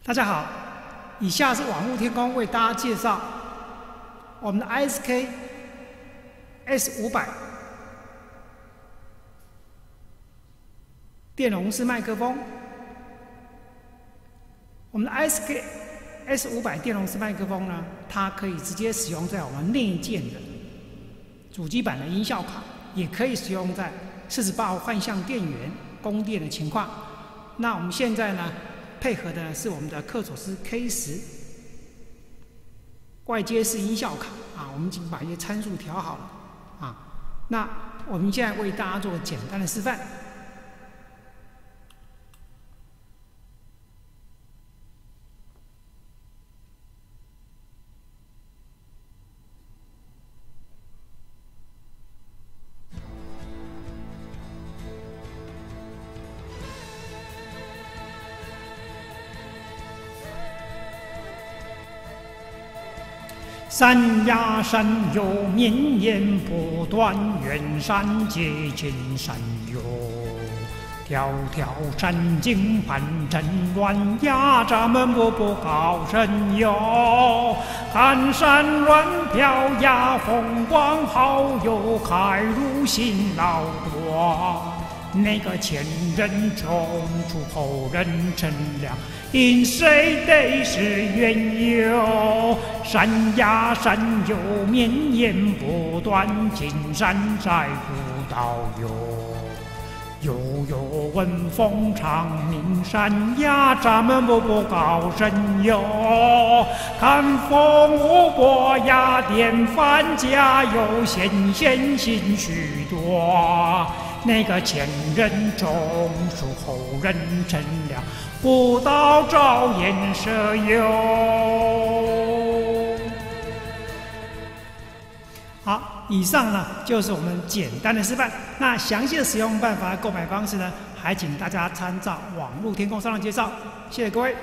大家好，以下是网络天空为大家介绍我们的 ISK S500电容式麦克风。我们的 ISK S500电容式麦克风呢，它可以直接使用在我们内建的主机板的音效卡，也可以使用在48号换向电源供电的情况。那我们现在呢，配合的是我们的克索斯 K10外接式音效卡啊，我们已经把一些参数调好了啊。那我们现在为大家做个简单的示范。山呀山哟，绵延不断，远山接近山哟。条条山径盘阵乱呀，咱们步步高升哟。看山峦飘呀，风光好哟，开入心脑端。那个前人种出后人乘凉，因谁得是缘由？山呀山哟，绵延不断，金山在不倒哟。悠悠闻风长鸣山呀，咱们步步高升哟。看风无波呀，典范加油，显现心许多。那个前人种树，后人乘凉，不到照颜色哟。好，以上呢就是我们简单的示范。那详细的使用办法、购买方式呢，还请大家参照网络天空上的介绍。谢谢各位。